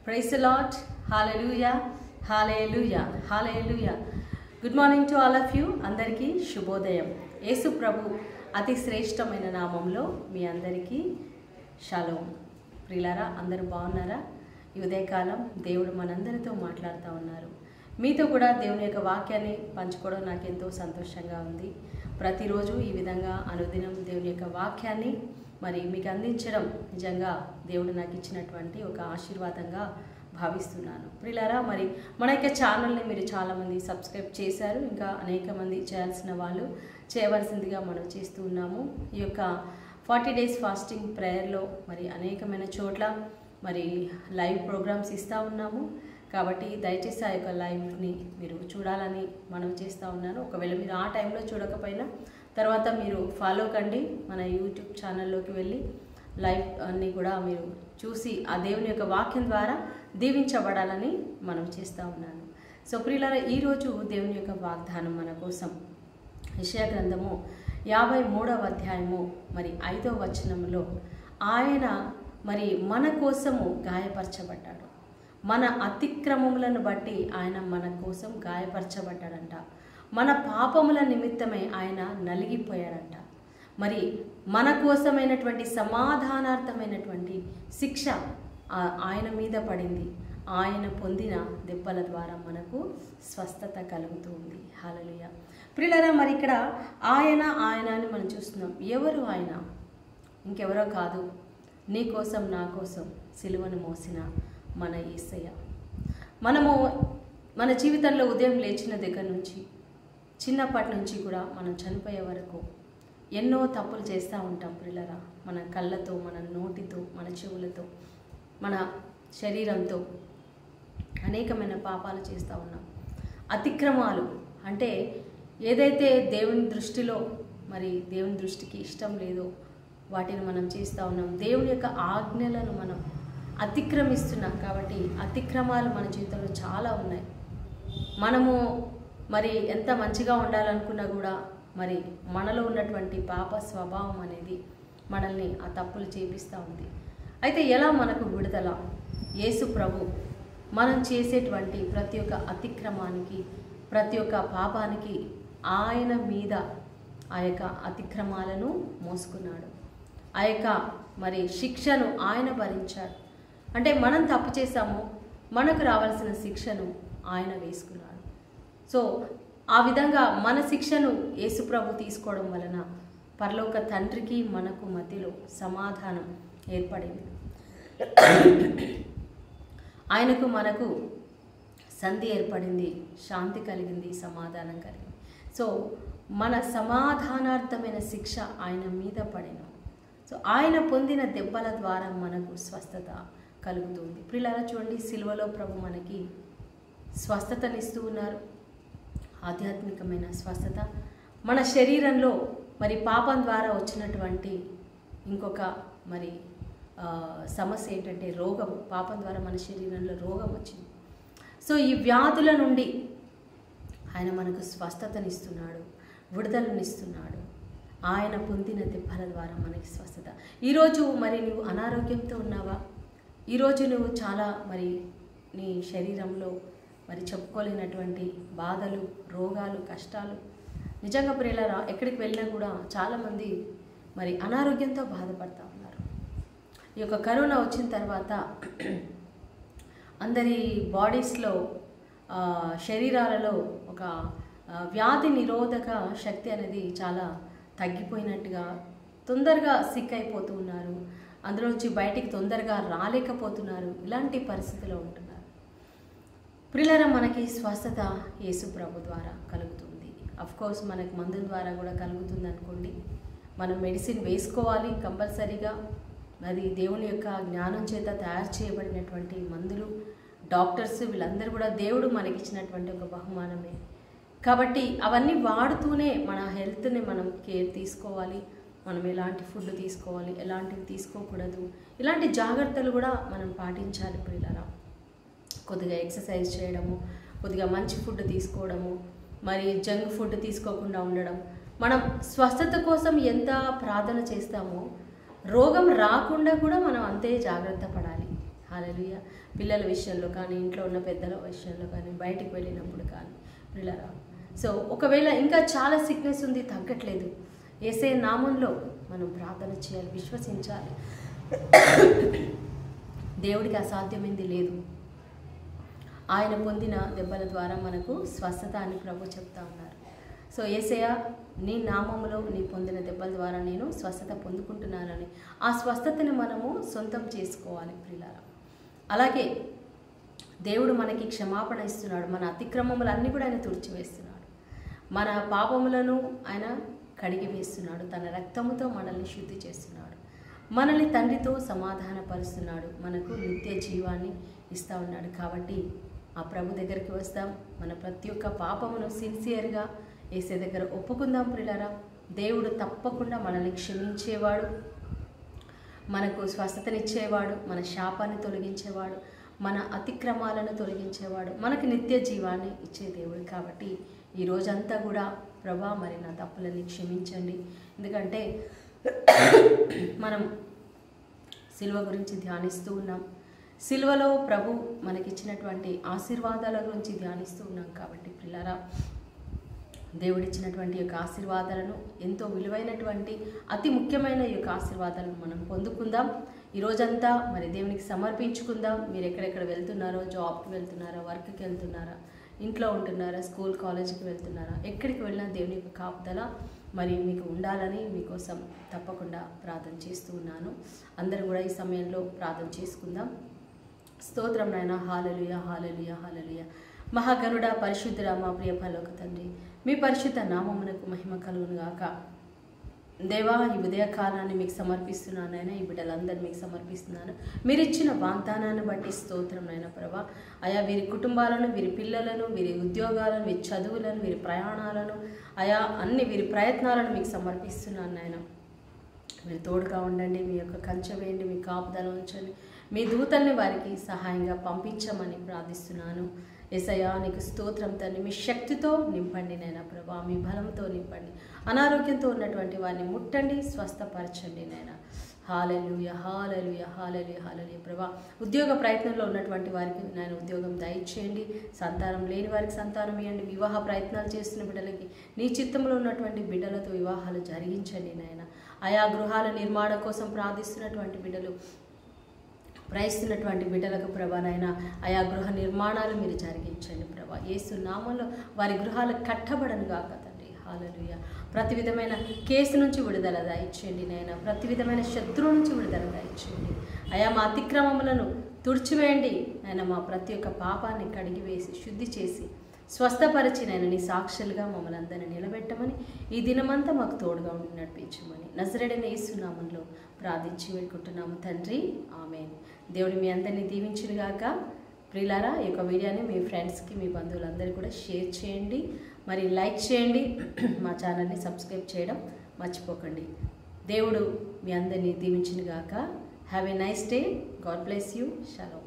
Praise the Lord. Hallelujah. Hallelujah. Hallelujah. Good morning to all of you. Andariki శుభోదయం. యేసు ప్రభు అతి శ్రేష్టమైన నామంలో మీ అందరికీ షాలోమ్. ప్రియులారా, అందరూ బాగున్నారా? ఈ ఉదయకాలం దేవుడు మనందరితో మాట్లాడుతూ ఉన్నారు. మీతో కూడా దేవుని యొక్క వాక్యాన్ని పంచుకోవడం నాకు ఎంతో సంతోషంగా ఉంది. ప్రతిరోజు ఈ విధంగా అనుదినం దేవుని యొక్క వాక్యాన్ని మరి మీకు అందించడం నిజంగా దేవుడు నాకు ఇచ్చినటువంటి ఒక ఆశీర్వాదంగా భావిస్తున్నాను. ప్రియులారా, మరి మన యొక్క ఛానల్ని మీరు చాలామంది సబ్స్క్రైబ్ చేశారు, ఇంకా అనేక మంది చేయాల్సిన వాళ్ళు చేయవలసిందిగా మనం చేస్తూ ఉన్నాము. ఈ యొక్క 40 days ఫాస్టింగ్ ప్రేయర్లో మరి అనేకమైన చోట్ల మరి లైవ్ ప్రోగ్రామ్స్ ఇస్తూ ఉన్నాము. కాబట్టి దయచేసి ఆ యొక్క లైవ్ని మీరు చూడాలని మనం చేస్తూ ఉన్నాను. ఒకవేళ మీరు ఆ టైంలో చూడకపోయినా తర్వాత మీరు ఫాలో కండి. మన యూట్యూబ్ ఛానల్లోకి వెళ్ళి లైవ్ అన్నీ కూడా మీరు చూసి ఆ దేవుని యొక్క వాక్యం ద్వారా దీవించబడాలని మనం చేస్తూ ఉన్నాను. సో ప్రియులారా, ఈరోజు దేవుని యొక్క వాగ్దానం మన కోసం యెషయా గ్రంథము 53వ అధ్యాయము మరి 5వ వచనంలో ఆయన మరి మన కోసము గాయపరచబడ్డాడు, మన అతిక్రమములను బట్టి ఆయన మన కోసం గాయపరచబడ్డాడంట, మన పాపముల నిమిత్తమే ఆయన నలిగిపోయాడంట. మరి మన కోసమైనటువంటి సమాధానార్థమైనటువంటి శిక్ష ఆయన మీద పడింది. ఆయన పొందిన దెబ్బల ద్వారా మనకు స్వస్థత కలుగుతుంది. హల్లెలూయా. ప్రియులారా, మరి ఇక్కడ ఆయన అని మనం చూస్తున్నాం. ఎవరు ఆయన? ఇంకెవరో కాదు, నీ కోసం నా కోసం సిలువను మోసిన మన యేసయ్య. మనము మన జీవితంలో ఉదయం లేచిన దగ్గర నుంచి చిన్నప్పటి నుంచి కూడా మనం చనిపోయే వరకు ఎన్నో తప్పులు చేస్తూ ఉంటాం ప్రియులారా. మన కళ్ళతో, మన నోటితో, మన చెవులతో, మన శరీరంతో అనేకమైన పాపాలు చేస్తూ ఉన్నాం. అతిక్రమాలు అంటే ఏదైతే దేవుని దృష్టిలో మరి దేవుని దృష్టికి ఇష్టం లేదో వాటిని మనం చేస్తూ ఉన్నాం. దేవుని యొక్క ఆజ్ఞలను మనం అతిక్రమిస్తున్నాం. కాబట్టి అతిక్రమాలు మన జీవితంలో చాలా ఉన్నాయి. మనము మరి ఎంత మంచిగా ఉండాలనుకున్నా కూడా మరి మనలో ఉన్నటువంటి పాప స్వభావం అనేది మనల్ని ఆ తప్పులు చేపిస్తూ ఉంది. అయితే ఎలా మనకు విడుదల? యేసు ప్రభు మనం చేసేటువంటి ప్రతి ఒక్క అతిక్రమానికి, ప్రతి ఒక్క పాపానికి ఆయన మీద ఆ యొక్క అతిక్రమాలను మోసుకున్నాడు. ఆ యొక్క మరి శిక్షను ఆయన భరించాడు. అంటే మనం తప్పు చేశాము, మనకు రావాల్సిన శిక్షను ఆయన వేసుకున్నాడు. సో ఆ విధంగా మన శిక్షను యేసుప్రభు తీసుకోవడం వలన పరలోక తండ్రికి మనకు మధ్యలో సమాధానం ఏర్పడింది. ఆయనకు మనకు సంధి ఏర్పడింది, శాంతి కలిగింది, సమాధానం కలిగింది. సో మన సమాధానార్థమైన శిక్ష ఆయన మీద పడిన, సో ఆయన పొందిన దెబ్బల ద్వారా మనకు స్వస్థత కలుగుతుంది. ప్రియులారా, చూడండి, సిలువలో ప్రభు మనకి స్వస్థతనిస్తూ ఉన్నారు. ఆధ్యాత్మికమైన స్వస్థత. మన శరీరంలో మరి పాపం ద్వారా వచ్చినటువంటి ఇంకొక మరి సమస్య ఏంటంటే రోగం. పాపం ద్వారా మన శరీరంలో రోగం వచ్చింది. సో ఈ వ్యాధుల నుండి ఆయన మనకు స్వస్థతనిస్తున్నాడు, విడుదలనిస్తున్నాడు. ఆయన పొందిన దెబ్బల ద్వారా మనకి స్వస్థత. ఈరోజు మరి నువ్వు అనారోగ్యంతో ఉన్నావా? ఈరోజు నువ్వు చాలా మరి నీ శరీరంలో మరి చెప్పుకోలేనటువంటి బాధలు, రోగాలు, కష్టాలు. నిజంగా ప్రియులారా, ఎక్కడికి వెళ్ళినా కూడా చాలామంది మరి అనారోగ్యంతో బాధపడుతూ ఉన్నారు. ఈ యొక్క కరోనా వచ్చిన తర్వాత అందరి బాడీస్లో, శరీరాలలో ఒక వ్యాధి నిరోధక శక్తి అనేది చాలా తగ్గిపోయినట్టుగా, తొందరగా సిక్ అయిపోతూ ఉన్నారు, అందులోంచి బయటికి తొందరగా రాలేకపోతున్నారు. ఇలాంటి పరిస్థితిలో ఉంటున్నారు. ప్రియులారా, మనకి స్వస్థత యేసు ప్రభు ద్వారా కలుగుతుంది. అఫ్కోర్స్ మనకి మందుల ద్వారా కూడా కలుగుతుంది అనుకోండి. మనం మెడిసిన్ వేసుకోవాలి కంపల్సరీగా. అది దేవుని యొక్క జ్ఞానం చేత తయారు చేయబడినటువంటి మందులు. డాక్టర్స్ వీళ్ళందరూ కూడా దేవుడు మనకిచ్చినటువంటి ఒక బహుమానమే. కాబట్టి అవన్నీ వాడుతూనే మన హెల్త్ని మనం కేర్ తీసుకోవాలి. మనం ఎలాంటి ఫుడ్ తీసుకోవాలి, ఎలాంటివి తీసుకోకూడదు, ఇలాంటి జాగ్రత్తలు కూడా మనం పాటించాలి ప్రియులారా. కొద్దిగా ఎక్సర్సైజ్ చేయడము, కొద్దిగా మంచి ఫుడ్ తీసుకోవడము, మరి జంక్ ఫుడ్ తీసుకోకుండా ఉండడం. మనం స్వస్థత కోసం ఎంత ప్రార్థన చేస్తామో రోగం రాకుండా కూడా మనం అంతే జాగ్రత్త పడాలి. హల్లెలూయా. పిల్లల విషయంలో కానీ, ఇంట్లో ఉన్న పెద్దల విషయంలో కానీ, బయటికి వెళ్ళినప్పుడు కానీ పిల్లరా. సో ఒకవేళ ఇంకా చాలా సిక్నెస్ ఉంది, తగ్గట్లేదు, యేసయ్య నామంలో మనం ప్రార్థన చేయాలి, విశ్వసించాలి. దేవుడికి అసాధ్యమైంది లేదు. ఆయన పొందిన దెబ్బల ద్వారా మనకు స్వస్థత అని ప్రభు చెప్తా ఉన్నారు. సో యేసయ్య, నీ నామములో నీ పొందిన దెబ్బల ద్వారా నేను స్వస్థత పొందుకుంటున్నానని ఆ స్వస్థతని మనము సొంతం చేసుకోవాలి ప్రియులారా. అలాగే దేవుడు మనకి క్షమాపణ ఇస్తున్నాడు. మన అతిక్రమములన్నీ కూడా ఆయన తుడిచివేస్తున్నాడు. మన పాపములను ఆయన కడిగి వేస్తున్నాడు. తన రక్తముతో మనల్ని శుద్ధి చేస్తున్నాడు. మనల్ని తండ్రితో సమాధానపరుస్తున్నాడు. మనకు నిత్య జీవాన్ని ఇస్తూ ఉన్నాడు. కాబట్టి ఆ ప్రభు దగ్గరికి వస్తాం. మన ప్రతి ఒక్క పాపమును సిన్సియర్గా యేసయ్య దగ్గర ఒప్పుకుందాం ప్రియులారా. దేవుడు తప్పకుండా మనల్ని క్షమించేవాడు, మనకు స్వస్థతనిచ్చేవాడు, మన శాపాన్ని తొలగించేవాడు, మన అతిక్రమాలను తొలగించేవాడు, మనకు నిత్య జీవాన్ని ఇచ్చే దేవుడు. కాబట్టి ఈ రోజంతా కూడా ప్రభా మరి నా తప్పులని క్షమించండి. ఎందుకంటే మనం సిలువ గురించి ధ్యానిస్తూ ఉన్నాం. సిలువలో ప్రభు మనకిచ్చినటువంటి ఆశీర్వాదాల గురించి ధ్యానిస్తూ ఉన్నాం. కాబట్టి ప్రియులారా, దేవుడిచ్చినటువంటి యొక్క ఆశీర్వాదాలను, ఎంతో విలువైనటువంటి అతి ముఖ్యమైన ఈ యొక్క ఆశీర్వాదాలను మనం పొందుకుందాం. ఈ రోజంతా మరి దేవునికి సమర్పించుకుందాం. మీరు ఎక్కడెక్కడ వెళ్తున్నారో, జాబ్కి వెళ్తున్నారా, వర్క్కి వెళ్తున్నారా, ఇంట్లో ఉంటున్నారా, స్కూల్ కాలేజీకి వెళ్తున్నారా, ఎక్కడికి వెళ్ళినా దేవుని యొక్క కాపుదల మరి మీకు ఉండాలని మీకోసం తప్పకుండా ప్రార్థన చేస్తూ ఉన్నాను. అందరూ కూడా ఈ సమయంలో ప్రార్థన చేసుకుందాం. స్తోత్రం నాయన. హల్లెలూయా, హల్లెలూయా, హల్లెలూయా. మహాగణుడా, పరిశుద్ధుడా, మా ప్రియ పరలోక తండ్రి, మీ పరిశుద్ధ నామమునకు మహిమ కలుగును గాక. దేవా, ఈ ఉదయకాలాన్ని మీకు సమర్పిస్తున్నాను నాయన. ఈ బిడ్డలందరూ మీకు సమర్పిస్తున్నాను. మీరు ఇచ్చిన వాగ్దానాన్ని బట్టి స్తోత్రం నాయన ప్రభా. అయా వీరి కుటుంబాలను, వీరి పిల్లలను, వీరి ఉద్యోగాలను, వీరి చదువులను, వీరి ప్రయాణాలను, అయా అన్ని వీరి ప్రయత్నాలను మీకు సమర్పిస్తున్నాను నాయన. మీరు తోడుగా ఉండండి. మీ యొక్క కంచె వేయండి, మీ కాపుదల ఉంచండి. మీ దూతల్ని వారికి సహాయంగా పంపించమని ప్రార్థిస్తున్నాను. యేసయ్యా, నీకు స్తోత్రం తండ్రి. మీ శక్తితో నింపండి నాయన ప్రభా, మీ బలంతో నింపండి. అనారోగ్యంతో ఉన్నటువంటి వారిని ముట్టండి, స్వస్థపరచండి నాయన. హల్లెలూయా, హల్లెలూయా, హల్లెలూయా, హల్లెలూయా ప్రభా. ఉద్యోగ ప్రయత్నంలో ఉన్నటువంటి వారికి నాయన ఉద్యోగం దయచేయండి. సంతానం లేని వారికి సంతానం ఇవ్వండి. వివాహ ప్రయత్నాలు చేస్తున్న బిడ్డలకి నీ చిత్తంలో ఉన్నటువంటి బిడ్డలతో వివాహాలు జరిగించండి నాయన. ఆయా గృహాల నిర్మాణం కోసం ప్రార్థిస్తున్నటువంటి బిడ్డలు, ప్రయత్నిస్తున్నటువంటి బిడ్డలకు ప్రభా నాయన ఆయా గృహ నిర్మాణాలు మీరు జరిగించండి ప్రభా. యేసు నామంలో వారి గృహాలు కట్టబడను గాక తండ్రి. హల్లెలూయా. ప్రతి విధమైన కేసు నుంచి విడుదల దయచేయండి నాయన. ప్రతి విధమైన శత్రువు నుంచి విడుదల దయచేయండి. ఆయా మా అతిక్రమములను తుడిచివేయండి నాయన. మా ప్రతి ఒక్క పాపాన్ని కడిగివేసి శుద్ధి చేసి స్వస్థపరిచి నాయన నీ సాక్షులుగా మమ్మల్ని అందరినీ నిలబెట్టమని, ఈ దినమంతా మాకు తోడుగా ఉండి నడిపించమని నజరేయుడైన యేసు నామంలో ప్రార్థించి వేడుకుంటున్నాము తండ్రి. ఆమేన్. దేవుడు మీ అందరినీ దీవించునుగాక. ప్రియులారా, ఈ యొక్క వీడియోని మీ ఫ్రెండ్స్కి, మీ బంధువులందరికీ కూడా షేర్ చేయండి, మరి లైక్ చేయండి. మా ఛానల్ని సబ్స్క్రైబ్ చేయడం మర్చిపోకండి. దేవుడు మీ అందరినీ దీవించునుగాక. Have a nice day. God bless you. Shalom.